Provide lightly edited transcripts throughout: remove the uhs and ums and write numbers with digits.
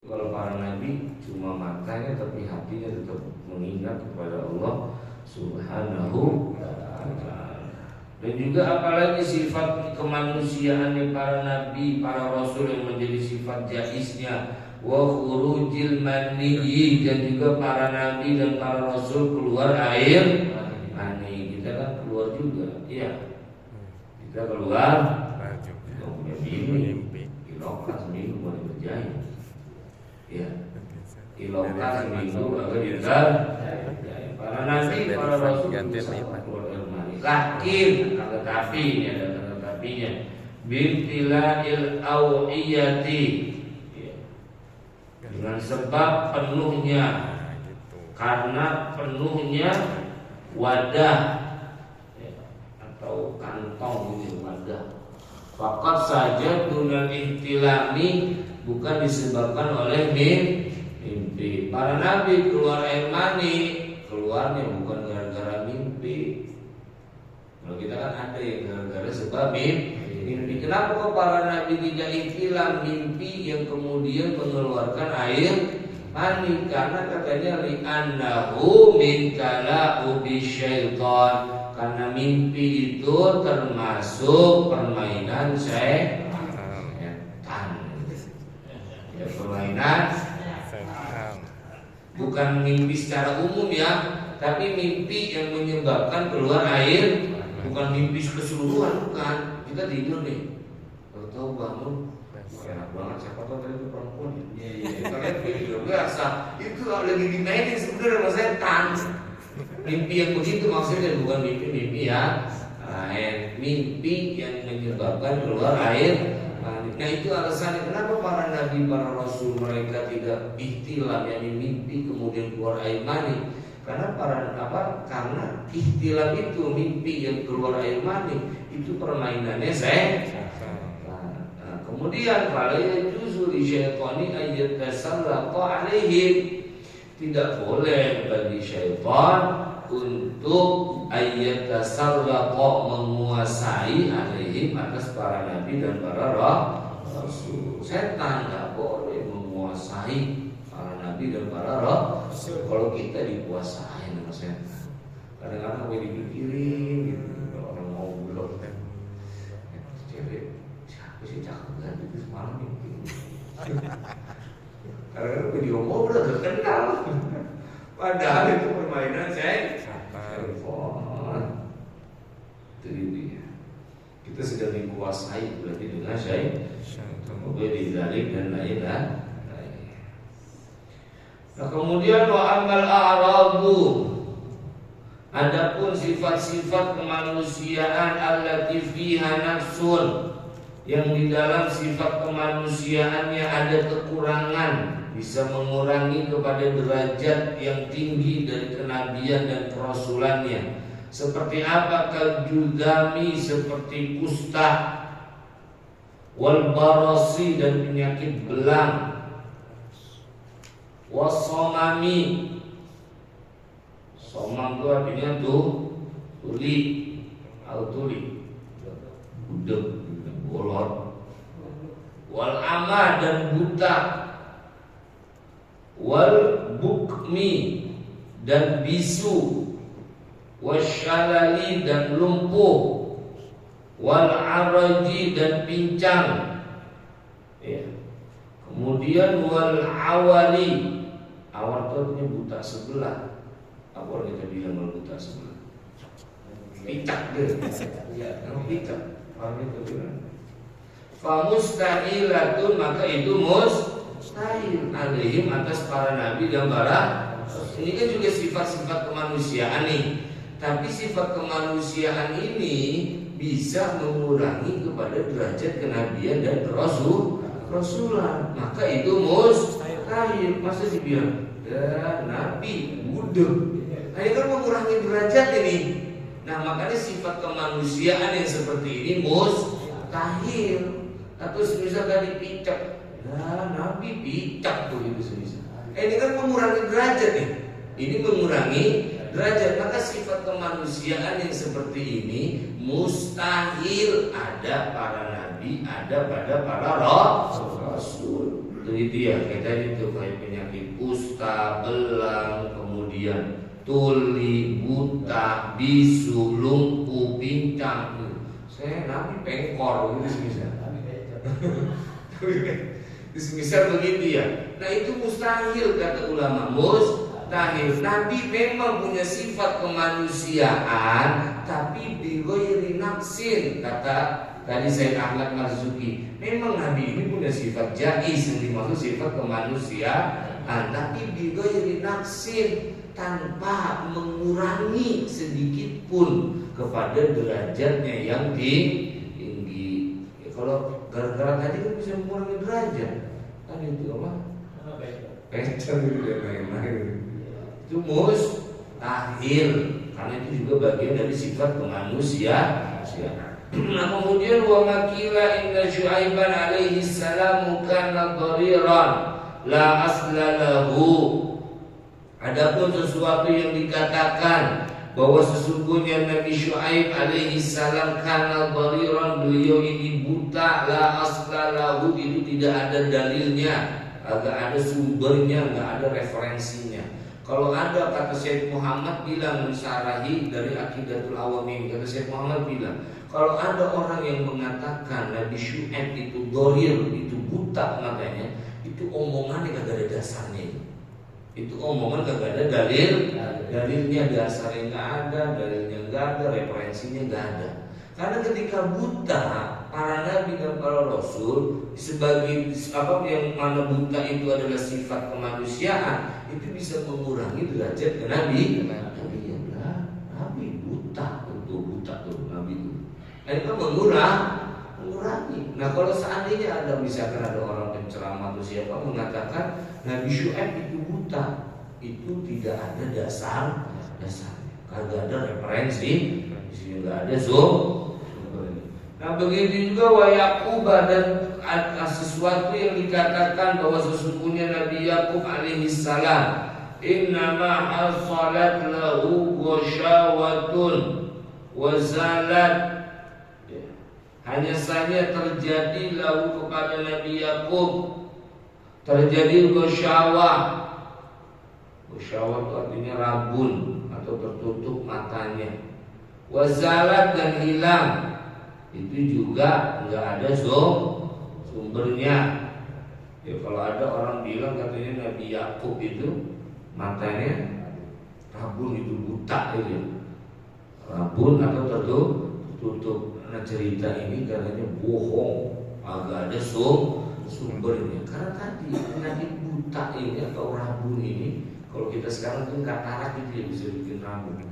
Kalau para nabi cuma matanya tapi hatinya tetap mengingat kepada Allah Subhanahu wa ta'ala. Dan juga apalagi sifat kemanusiaannya para nabi, para rasul yang menjadi sifat jaiznya wa khurujil maniyyi, dan juga para nabi dan para rasul keluar air mani. Kita kan keluar juga, iya. Kita keluar punya mimpi, ilokas seminggu boleh berjaya. Ya, ilokas seminggu agar kita para nabi, para rasul keluar air mani. Lakin, tetapi ini ada tetapinya, bintila'il awiyati, dengan sebab penuhnya, karena penuhnya wadah atau kantong ini wadah. Fakat saja dunal ihtilami, bukan disebabkan oleh mimpi. Para nabi keluar air mani, keluarnya bukan gara-gara mimpi. Kalau kita kan ada yang gara-gara sebab mimpi. Kenapa kok para nabi tidak ihtilam, mimpi yang kemudian mengeluarkan air mani? Karena katanya li'annahu min tala'ubi syaitan, karena mimpi itu termasuk permainan setan. Ya, permainan bukan mimpi secara umum ya, tapi mimpi yang menyebabkan keluar air, bukan mimpi keseluruhan, bukan. Kita tidur nih, tahu bangun, enak banget, siapa tahu tadi itu perempuan. Iya. Kalian tidur biasa, itu lagi dimainin sebenarnya sama setan. Mimpi yang begitu maksudnya bukan mimpi ya, mimpi yang menyebabkan keluar air. Nah itu alasannya kenapa para nabi, para rasul mereka tidak ihtilam, yakni mimpi kemudian keluar air mani. Karena karena ihtilam itu mimpi yang keluar air mani itu permainannya nah, kemudian fala yajuzu li syaitani ayat tasallaqa alaihim, tidak boleh bagi syaitan untuk ayat tasallaqa menguasai alaihim atas para nabi dan para rasul. Setan tidak boleh menguasai para nabi dan para rasul. Kalau kita dikuasai sama setan, kadang-kadang gue dipikirin gitu, kalau orang mau belok cewek siapa sih cakep kan itu semalam mimpi. Kadang-kadang gue diomong udah gak kenal, padahal itu permainan telepon. Itu dia. Kita sedang dikuasai berarti dengan semoga dizalik dan lain-lain. Nah kemudian wa amal a'radu, adapun sifat-sifat kemanusiaan allati fiha nafsun, yang di dalam sifat kemanusiaannya ada kekurangan, bisa mengurangi kepada derajat yang tinggi dari kenabian dan kerasulannya. Seperti apa? Kaljudami, seperti kusta, wal barasi, dan penyakit belang, wasomami, somam itu artinya tuli atau tuli, budek, bolot, wal ama, dan buta, wal bukmi, dan bisu, wasyalali, dan lumpuh, wal araji, dan pincang, ya. Kemudian wal awali, awal itu artinya buta sebelah. Apa orang kita bilang kalau buta sebelah? Picak deh. Ya, kalau picak, orang itu bilang. Famustahilatun, maka itu mustahil alaihim, atas para nabi dan para. Ini kan juga sifat-sifat kemanusiaan nih. Tapi sifat kemanusiaan ini bisa mengurangi kepada derajat kenabian dan rasulan. Maka itu mustahil. Masa dibilang ya nabi budak. Nah ini kan mengurangi derajat ini. Nah makanya sifat kemanusiaan yang seperti ini mustahil. Atau misalkan dipicak, ya nabi picak tuh itu semisal. Ini kan mengurangi derajat nih. Ini mengurangi derajat. Maka sifat kemanusiaan yang seperti ini mustahil ada para nabi, ada pada para rasul. itu ya, kayak tadi tuh kayak penyakit kusta, belang, kemudian tuli, buta, bisu, lumpuh, pincang. Saya Nabi pengkor gitu misalnya. Misal begitu ya. Nah itu mustahil kata ulama. Mustahil. Nabi memang punya sifat kemanusiaan, tapi bighairi nafsin, kata tadi Said Ahmad Marzuki. Memang Nabi ini punya sifat jaiz, yang dimaksud sifat kemanusiaan, tapi bighairi nafsin, tanpa mengurangi sedikit pun kepada derajatnya yang tinggi. Ya, kalau gara-gara tadi kan bisa mengurangi derajat. Kan itu apa? Pecah gitu dan lain-lain. Itu mustahil, karena itu juga bagian dari sifat kemanusiaan. Nah kemudian wa makila inna Syu'aiban alaihi salam kana dhariran la asla lahu. Adapun sesuatu yang dikatakan bahwa sesungguhnya Nabi Syu'aib alaihi salam kana dhariran, beliau ini buta, la asla lahu, itu tidak ada dalilnya, agak ada sumbernya, enggak ada referensinya. Kalau ada, kata Syekh Muhammad bilang mensyarahi dari Aqidatul Awamin, kata Syekh Muhammad bilang, kalau ada orang yang mengatakan Nabi Syu'aib itu dharir, itu buta matanya, itu omongannya kagak ada dasarnya. Itu omongan kagak ada dalilnya, dasarnya nggak ada, dalilnya nggak ada, referensinya nggak ada. Karena ketika buta, para nabi dan para rasul sebagai apa yang mana buta itu adalah sifat kemanusiaan, itu bisa mengurangi derajat nabi. Nabi buta, tuh buta tuh nabi itu. Nah itu mengurangi. Nah kalau seandainya ada misalkan ada orang penceramah atau siapa mengatakan Nabi Syu'aib itu buta, itu tidak ada dasarnya, kagak ada referensi, di sini nggak ada sumbernya. Nah begitu juga wa Yaqub, dan sesuatu yang dikatakan bahwa sesungguhnya Nabi Yaqub alaihi salam innama hasalat lahu ghasyawatun wa zalat, hanya saja terjadi lahu kepada Nabi Yaqub terjadi ghasyawah. Ghasyawah itu artinya rabun atau tertutup matanya. Wazalat dan hilang, itu juga nggak ada sumbernya. Ya kalau ada orang bilang katanya Nabi Yaqub itu matanya rabun, itu buta itu. Rabun atau tertutup. Nah cerita ini katanya bohong, agak ada sumbernya. Karena tadi penyakit buta ini atau rabun ini, kalau kita sekarang kan katarak itu yang bisa bikin rabun.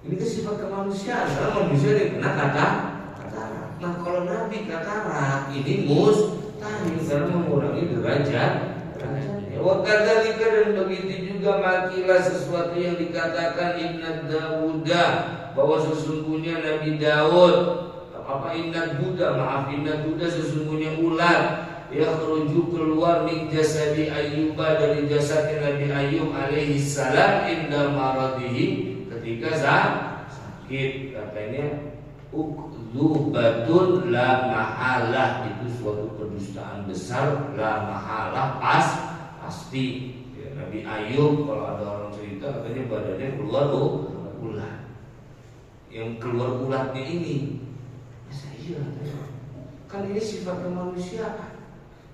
Ini kan sifat kemanusiaan, karena manusia yang kena katarak. Nah kalau Nabi katarak ini mustahil karena mengurangi derajat. Wakadzalika, dan begitu juga makilah sesuatu yang dikatakan Inna Dawuda, bahwa sesungguhnya Nabi Daud, Inna Duda sesungguhnya ular yakhruju keluar min jasadi Ayyuba, dari jasadnya Nabi Ayyub alaihi salam inda maradihi, ketika sakit. Katanya ukzubatun la mahalah, itu suatu kedustaan besar, la mahalah pasti. Ya, Nabi Ayyub kalau ada orang cerita katanya badannya keluar ular. Yang keluar ulatnya ini, masa iya? Kan ini sifat kemanusiaan,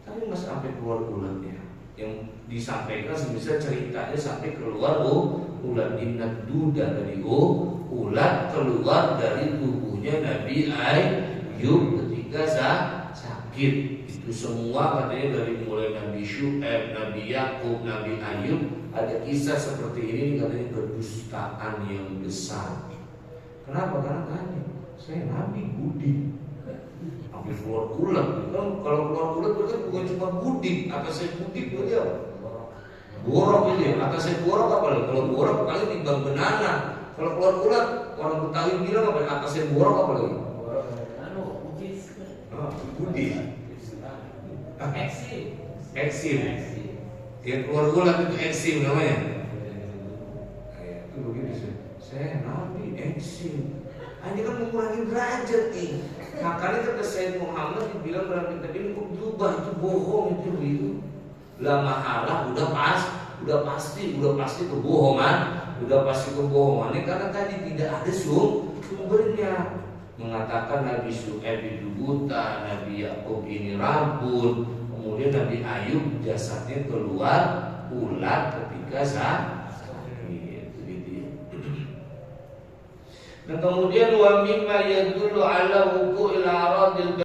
tapi masa sampai keluar ulatnya? Yang disampaikan semisal ceritanya sampai keluar ulat. Inna Duda, dari ulat keluar dari tubuhnya Nabi Ayyub ketika sakit. Itu semua katanya dari mulai Nabi Syu'aib, Nabi Yaqub, Nabi Ayyub, ada kisah seperti ini, katanya kedustaan yang besar. Kenapa? Karena tadi saya Nabi budi, sampai keluar ulat. Kan kalau keluar ulat berarti bukan cuma budi, atasnya budi berarti apa? Borok ini, atasnya borok apa lagi? Kalau borok kali timbang benana. Kalau keluar ulat, orang Betawi bilang apa? Atasnya borok apa lagi? Budi. Eksim. Yang keluar ulat itu eksim namanya. Itu begitu sih. Saya Nabi eksim. Ini kan mengurangi derajat nih. Makanya kata Sayyid Muhammad dibilang dalam kitab ini berubah, itu bohong itu. La mahalah udah pasti kebohongan, ini karena tadi tidak ada sumbernya. Mengatakan Nabi Syuaib itu buta, Nabi Yakub ini rambut, kemudian Nabi Ayub jasadnya keluar ular ketika sakit. Dan kemudian wa mimma yadullu ala wuqu'il aradil